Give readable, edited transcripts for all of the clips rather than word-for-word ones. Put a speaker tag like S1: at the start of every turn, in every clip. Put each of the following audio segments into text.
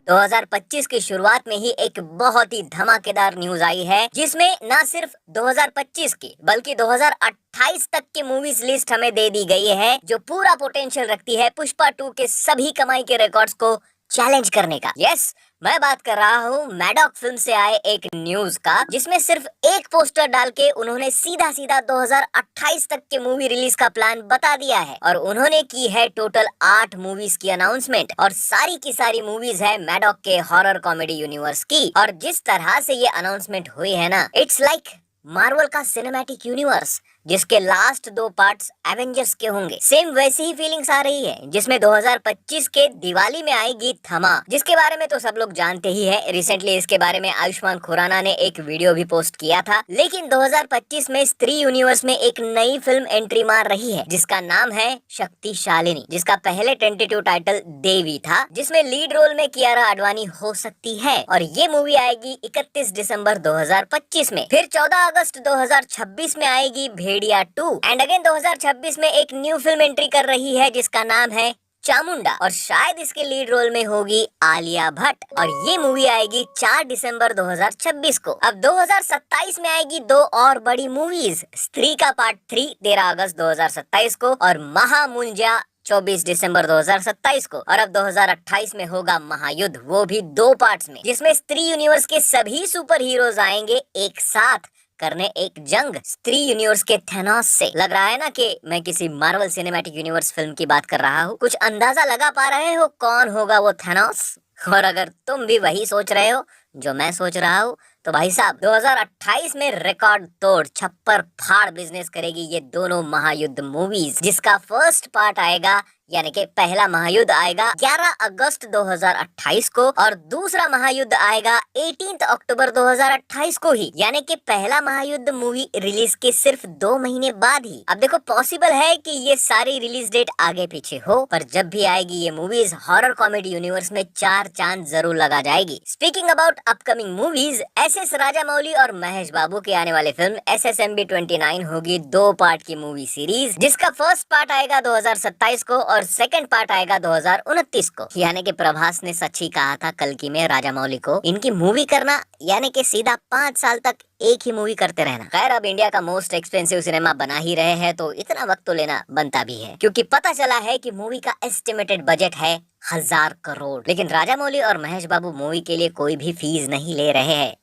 S1: 2025 की शुरुआत में ही एक बहुत ही धमाकेदार न्यूज आई है, जिसमें न सिर्फ 2025 की बल्कि 2028 तक की मूवीज लिस्ट हमें दे दी गई है, जो पूरा पोटेंशियल रखती है पुष्पा 2 के सभी कमाई के रिकॉर्ड्स को चैलेंज करने का। यस, मैं बात कर रहा हूँ मैडॉक फिल्म से आए एक न्यूज का, जिसमें सिर्फ एक पोस्टर डाल के उन्होंने सीधा सीधा 2028 तक के मूवी रिलीज का प्लान बता दिया है। और उन्होंने की है टोटल 8 मूवीज की अनाउंसमेंट, और सारी की सारी मूवीज है मैडॉक के हॉरर कॉमेडी यूनिवर्स की। और जिस तरह से ये अनाउंसमेंट हुई है ना, इट्स लाइक मार्वल का सिनेमैटिक यूनिवर्स, जिसके लास्ट 2 पार्ट्स एवेंजर्स के होंगे। सेम वैसी ही फीलिंग्स आ रही है, जिसमें 2025 के दिवाली में आएगी धमाल, जिसके बारे में तो सब लोग जानते ही है। रिसेंटली इसके बारे में आयुष्मान खुराना ने एक वीडियो भी पोस्ट किया था। लेकिन 2025 में स्त्री यूनिवर्स में एक नई फिल्म एंट्री मार रही है, जिसका नाम है शक्तिशालिनी, जिसका पहले टेंटेटिव टाइटल देवी था, जिसमें लीड रोल में कियारा आडवाणी हो सकती है। और ये मूवी आएगी 31 दिसंबर 2025 में। फिर 14 अगस्त 2026 में आएगी भेड़िया 2। एंड अगेन 2026 में एक न्यू फिल्म एंट्री कर रही है, जिसका नाम है चामुंडा, और शायद इसके लीड रोल में होगी आलिया भट्ट। और ये मूवी आएगी 4 दिसंबर 2026 को। अब 2027 में आएगी 2 और बड़ी मूवीज, स्त्री का पार्ट 3 13 अगस्त 2027 को, और महामुंजा 24 दिसंबर 2027 को। और अब 2028 में होगा महायुद्ध, वो भी 2 पार्ट्स में, जिसमें स्त्री यूनिवर्स के सभी सुपर हीरोज आएंगे एक साथ करने एक जंग स्त्री यूनिवर्स के थैनोस से। लग रहा है ना कि मैं किसी मार्वल सिनेमैटिक यूनिवर्स फिल्म की बात कर रहा हूँ। कुछ अंदाजा लगा पा रहे हो कौन होगा वो थैनोस? और अगर तुम भी वही सोच रहे हो जो मैं सोच रहा हूँ, तो भाई साहब 2028 में रिकॉर्ड तोड़ छप्पर फाड़ बिजनेस करेगी ये दोनों महायुद्ध मूवीज, जिसका फर्स्ट पार्ट आएगा, यानी कि पहला महायुद्ध आएगा 11 अगस्त 2028 को, और दूसरा महायुद्ध आएगा 18 अक्टूबर 2028 को ही, यानी कि पहला महायुद्ध मूवी रिलीज के सिर्फ 2 महीने बाद ही। अब देखो, पॉसिबल है कि ये सारी रिलीज डेट आगे पीछे हो, पर जब भी आएगी ये मूवीज हॉरर कॉमेडी यूनिवर्स में 4 चांद जरूर लगा जाएगी। Speaking about upcoming movies, SS Rajamouli और महेश बाबू की आने वाली फिल्म SSMB 29 होगी 2 पार्ट की मूवी सीरीज, जिसका फर्स्ट पार्ट आएगा 2027 को और सेकंड पार्ट आएगा 2029 को। यानी कि प्रभास ने सच ही कहा था कल्कि में राजामौली को, इनकी मूवी करना यानी कि सीधा 5 साल तक एक ही मूवी करते रहना। खैर, अब इंडिया का मोस्ट एक्सपेंसिव सिनेमा बना ही रहे हैं, तो इतना वक्त तो लेना बनता भी है, क्योंकि पता चला है कि मूवी का एस्टिमेटेड बजट है 1000 करोड़। लेकिन राजामौली और महेश बाबू मूवी के लिए कोई भी फीस नहीं ले रहे हैं।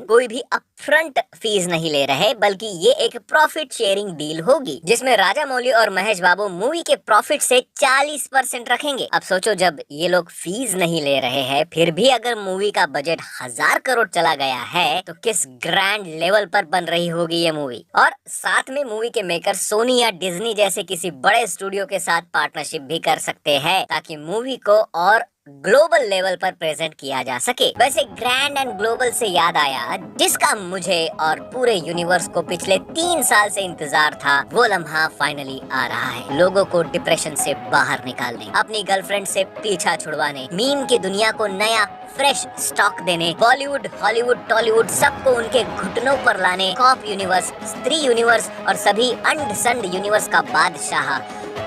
S1: कोई भी अपफ्रंट फीस नहीं ले रहे, बल्कि ये एक प्रॉफिट शेयरिंग डील होगी, जिसमें राजामौली और महेश बाबू मूवी के प्रॉफिट से 40% रखेंगे। अब सोचो, जब ये लोग फीस नहीं ले रहे हैं, फिर भी अगर मूवी का बजट 1000 करोड़ चला गया है, तो किस ग्रैंड लेवल पर बन रही होगी ये मूवी। और साथ में मूवी के मेकर सोनी या डिज्नी जैसे किसी बड़े स्टूडियो के साथ पार्टनरशिप भी कर सकते हैं, ताकि मूवी को और ग्लोबल लेवल पर प्रेजेंट किया जा सके। वैसे ग्रैंड एंड ग्लोबल से याद आया, जिसका मुझे और पूरे यूनिवर्स को पिछले 3 साल से इंतजार था, वो लम्हा फाइनली आ रहा है। लोगों को डिप्रेशन से बाहर निकालने, अपनी गर्लफ्रेंड से पीछा छुड़वाने, मीम की दुनिया को नया फ्रेश स्टॉक देने, बॉलीवुड, हॉलीवुड, टॉलीवुड सबको उनके घुटनों पर लाने, कॉप यूनिवर्स, स्त्री यूनिवर्स और सभी अंड संड यूनिवर्स का बादशाह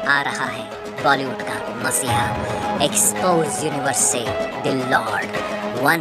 S1: आ रहा है, बॉलीवुड का मसीहा। एक्सपोज यूनिवर्स से द लॉर्ड वन